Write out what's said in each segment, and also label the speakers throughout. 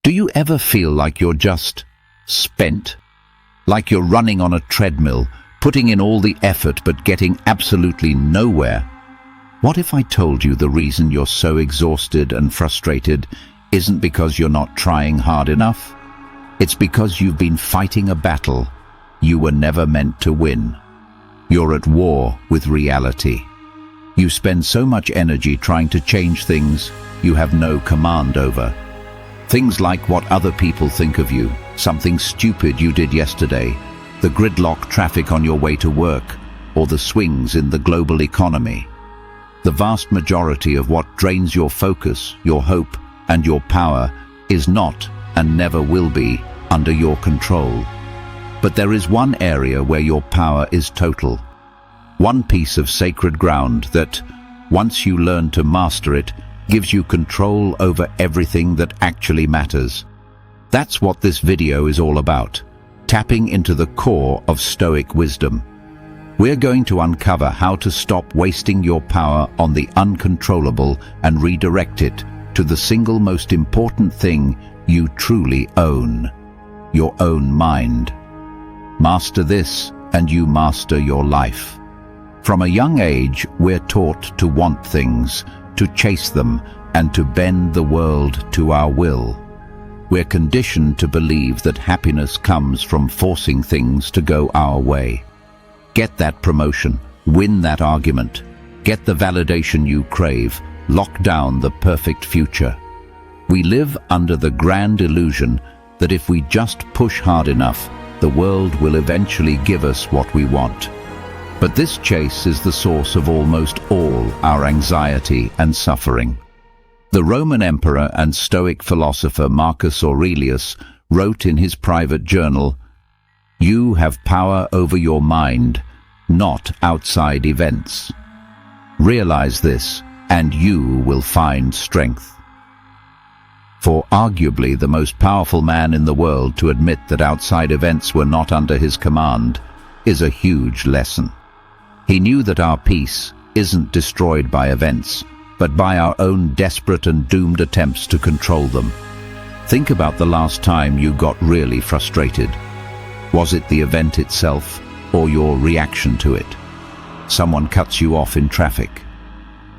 Speaker 1: Do you ever feel like you're just spent? Like you're running on a treadmill, putting in all the effort but getting absolutely nowhere? What if I told you the reason you're so exhausted and frustrated isn't because you're not trying hard enough? It's because you've been fighting a battle you were never meant to win. You're at war with reality. You spend so much energy trying to change things you have no command over. Things like what other people think of you, something stupid you did yesterday, the gridlock traffic on your way to work, or the swings in the global economy. The vast majority of what drains your focus, your hope, and your power is not and never will be under your control. But there is one area where your power is total. One piece of sacred ground that, once you learn to master it, gives you control over everything that actually matters. That's what this video is all about, tapping into the core of Stoic wisdom. We're going to uncover how to stop wasting your power on the uncontrollable and redirect it to the single most important thing you truly own: your own mind. Master this, and you master your life. From a young age, we're taught to want things, to chase them, and to bend the world to our will. We're conditioned to believe that happiness comes from forcing things to go our way. Get that promotion, win that argument, get the validation you crave, lock down the perfect future. We live under the grand illusion that if we just push hard enough, the world will eventually give us what we want. But this chase is the source of almost all our anxiety and suffering. The Roman emperor and Stoic philosopher Marcus Aurelius wrote in his private journal, "You have power over your mind, not outside events. Realize this, and you will find strength." For arguably the most powerful man in the world to admit that outside events were not under his command is a huge lesson. He knew that our peace isn't destroyed by events, but by our own desperate and doomed attempts to control them. Think about the last time you got really frustrated. Was it the event itself, or your reaction to it? Someone cuts you off in traffic.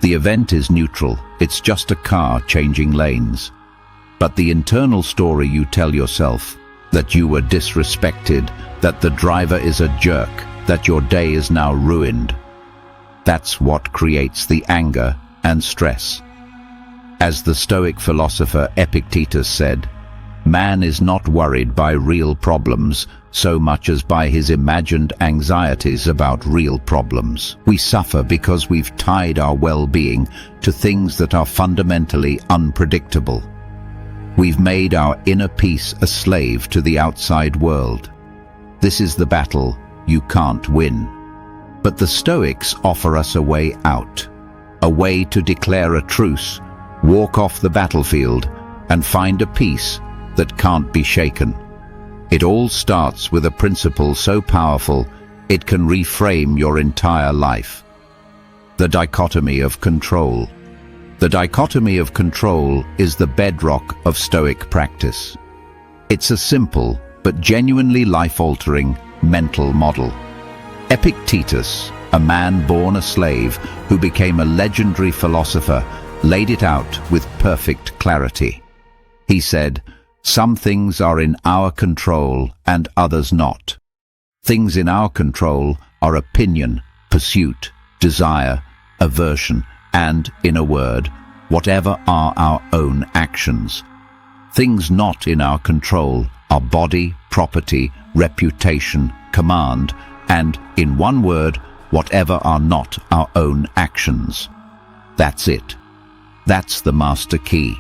Speaker 1: The event is neutral, it's just a car changing lanes. But the internal story you tell yourself, that you were disrespected, that the driver is a jerk, that your day is now ruined, that's what creates the anger and stress. As the Stoic philosopher Epictetus said, man is not worried by real problems so much as by his imagined anxieties about real problems. We suffer because we've tied our well-being to things that are fundamentally unpredictable. We've made our inner peace a slave to the outside world. This is the battle you can't win. But the Stoics offer us a way out, a way to declare a truce, walk off the battlefield, and find a peace that can't be shaken. It all starts with a principle so powerful it can reframe your entire life. The dichotomy of control. The dichotomy of control is the bedrock of Stoic practice. It's a simple but genuinely life-altering mental model. Epictetus, a man born a slave who became a legendary philosopher, laid it out with perfect clarity. He said, "Some things are in our control and others not. Things in our control are opinion, pursuit, desire, aversion, and, in a word, whatever are our own actions. Things not in our control are body, property, reputation, command, and, in one word, whatever are not our own actions." That's it. That's the master key.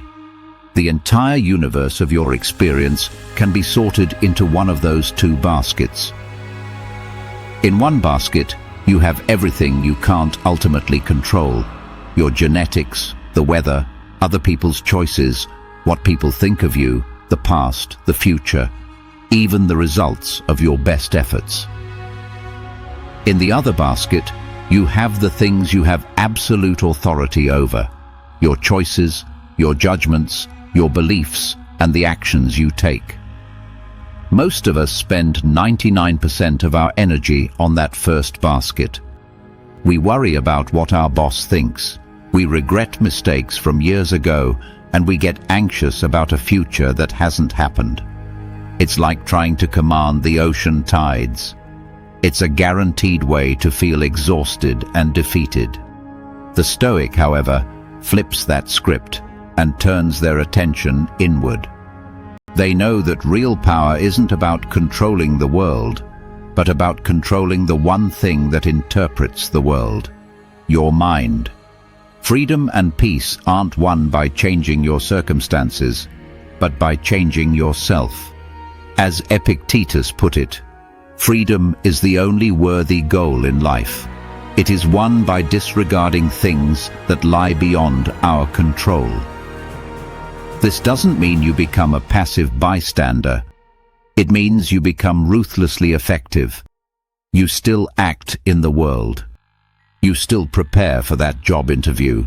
Speaker 1: The entire universe of your experience can be sorted into one of those two baskets. In one basket, you have everything you can't ultimately control: your genetics, the weather, other people's choices, what people think of you, the past, the future, even the results of your best efforts. In the other basket, you have the things you have absolute authority over: your choices, your judgments, your beliefs, and the actions you take. Most of us spend 99% of our energy on that first basket. We worry about what our boss thinks. We regret mistakes from years ago, and we get anxious about a future that hasn't happened. It's like trying to command the ocean tides. It's a guaranteed way to feel exhausted and defeated. The Stoic, however, flips that script and turns their attention inward. They know that real power isn't about controlling the world, but about controlling the one thing that interprets the world: your mind. Freedom and peace aren't won by changing your circumstances, but by changing yourself. As Epictetus put it, freedom is the only worthy goal in life. It is won by disregarding things that lie beyond our control. This doesn't mean you become a passive bystander. It means you become ruthlessly effective. You still act in the world. You still prepare for that job interview.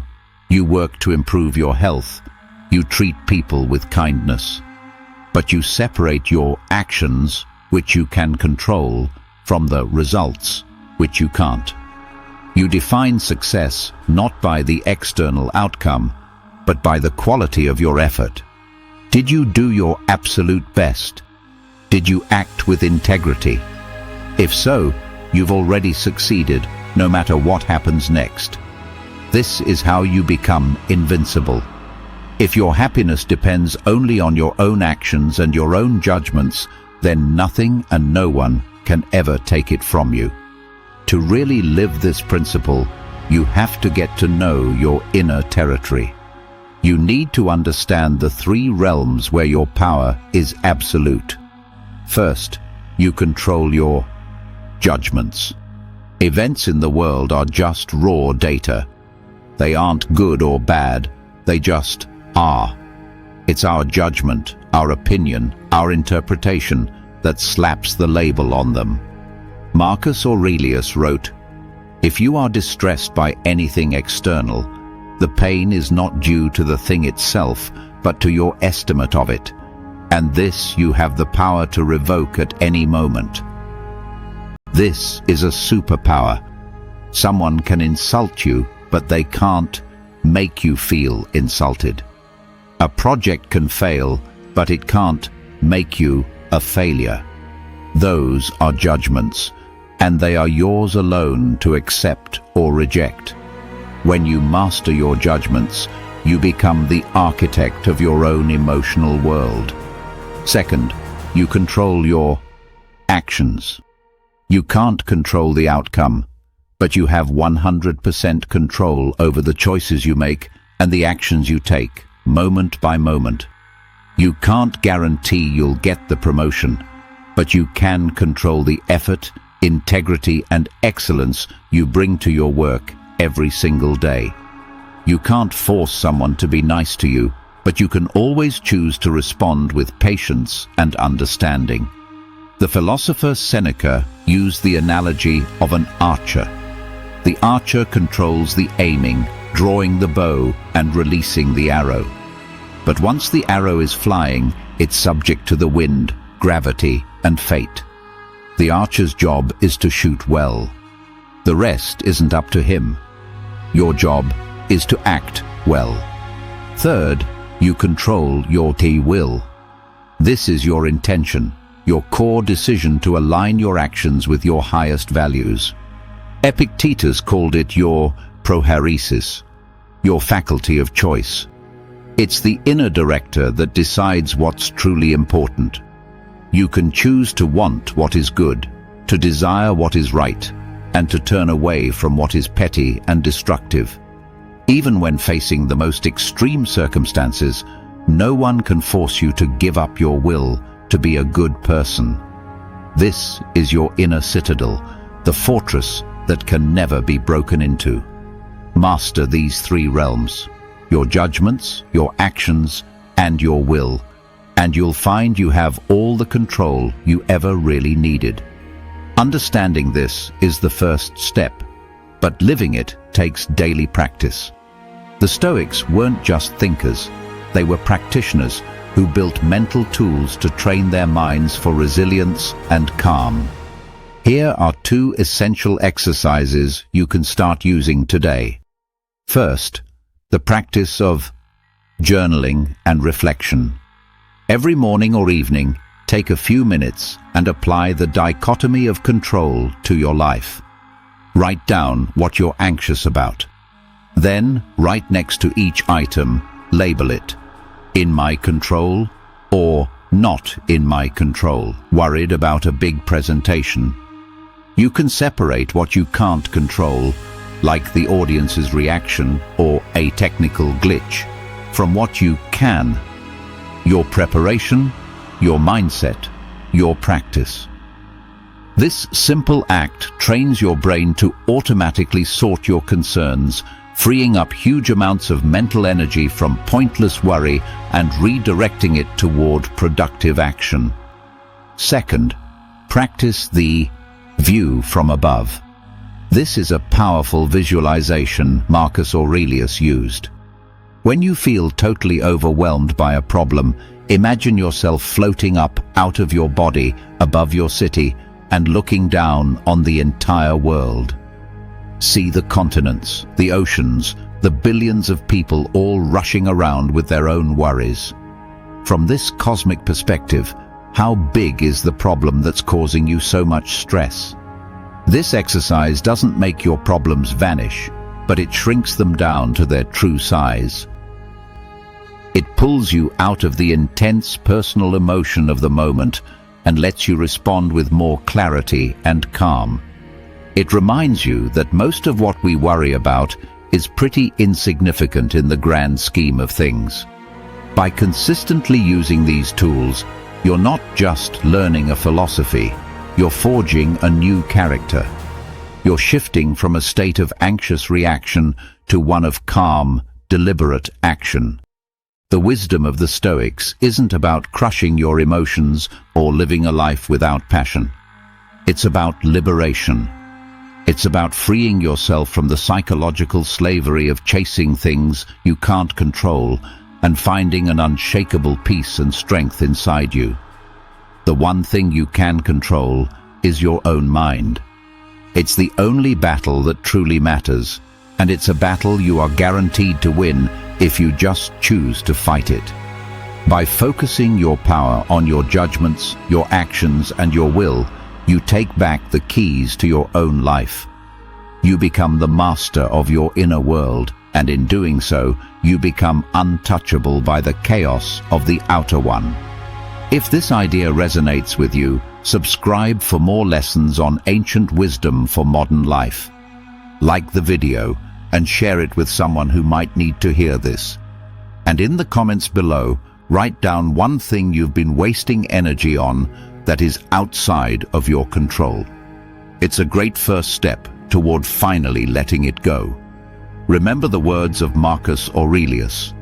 Speaker 1: You work to improve your health. You treat people with kindness. But you separate your actions, which you can control, from the results, which you can't. You define success not by the external outcome, but by the quality of your effort. Did you do your absolute best? Did you act with integrity? If so, you've already succeeded, no matter what happens next. This is how you become invincible. If your happiness depends only on your own actions and your own judgments, then nothing and no one can ever take it from you. To really live this principle, you have to get to know your inner territory. You need to understand the three realms where your power is absolute. First, you control your judgments. Events in the world are just raw data. They aren't good or bad, they just are. It's our judgment, our opinion, our interpretation that slaps the label on them. Marcus Aurelius wrote, "If you are distressed by anything external, the pain is not due to the thing itself, but to your estimate of it, and this you have the power to revoke at any moment." This is a superpower. Someone can insult you, but they can't make you feel insulted. A project can fail, but it can't make you a failure. Those are judgments, and they are yours alone to accept or reject. When you master your judgments, you become the architect of your own emotional world. Second, you control your actions. You can't control the outcome, but you have 100% control over the choices you make and the actions you take, moment by moment. You can't guarantee you'll get the promotion, but you can control the effort, integrity, and excellence you bring to your work every single day. You can't force someone to be nice to you, but you can always choose to respond with patience and understanding. The philosopher Seneca used the analogy of an archer. The archer controls the aiming, drawing the bow, and releasing the arrow. But once the arrow is flying, it's subject to the wind, gravity, and fate. The archer's job is to shoot well. The rest isn't up to him. Your job is to act well. Third, you control your will. This is your intention, your core decision to align your actions with your highest values. Epictetus called it your prohairesis, your faculty of choice. It's the inner director that decides what's truly important. You can choose to want what is good, to desire what is right, and to turn away from what is petty and destructive. Even when facing the most extreme circumstances, no one can force you to give up your will to be a good person. This is your inner citadel, the fortress that can never be broken into. Master these three realms, your judgments, your actions, and your will, and you'll find you have all the control you ever really needed. Understanding this is the first step, but living it takes daily practice. The Stoics weren't just thinkers, they were practitioners who who built mental tools to train their minds for resilience and calm. Here are 2 essential exercises you can start using today. First, the practice of journaling and reflection. Every morning or evening, take a few minutes and apply the dichotomy of control to your life. Write down what you're anxious about. Then, right next to each item, label it in my control or not in my control. Worried about a big presentation? You can separate what you can't control, like the audience's reaction or a technical glitch, from what you can: your preparation, your mindset, your practice. This simple act trains your brain to automatically sort your concerns, freeing up huge amounts of mental energy from pointless worry and redirecting it toward productive action. Second, practice the view from above. This is a powerful visualization Marcus Aurelius used. When you feel totally overwhelmed by a problem, imagine yourself floating up out of your body, above your city, and looking down on the entire world. See the continents, the oceans, the billions of people all rushing around with their own worries. From this cosmic perspective, how big is the problem that's causing you so much stress? This exercise doesn't make your problems vanish, but it shrinks them down to their true size. It pulls you out of the intense personal emotion of the moment and lets you respond with more clarity and calm. It reminds you that most of what we worry about is pretty insignificant in the grand scheme of things. By consistently using these tools, you're not just learning a philosophy, you're forging a new character. You're shifting from a state of anxious reaction to one of calm, deliberate action. The wisdom of the Stoics isn't about crushing your emotions or living a life without passion. It's about liberation. It's about freeing yourself from the psychological slavery of chasing things you can't control and finding an unshakable peace and strength inside you. The one thing you can control is your own mind. It's the only battle that truly matters, and it's a battle you are guaranteed to win if you just choose to fight it. By focusing your power on your judgments, your actions, and your will, you take back the keys to your own life. You become the master of your inner world, and in doing so, you become untouchable by the chaos of the outer one. If this idea resonates with you, subscribe for more lessons on ancient wisdom for modern life. Like the video and share it with someone who might need to hear this. And in the comments below, write down one thing you've been wasting energy on that is outside of your control. It's a great first step toward finally letting it go. Remember the words of Marcus Aurelius: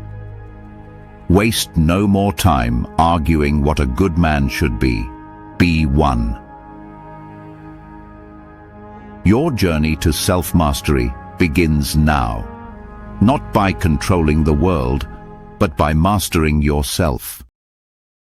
Speaker 1: "Waste no more time arguing what a good man should be. Be one." Your journey to self-mastery begins now, not by controlling the world, but by mastering yourself.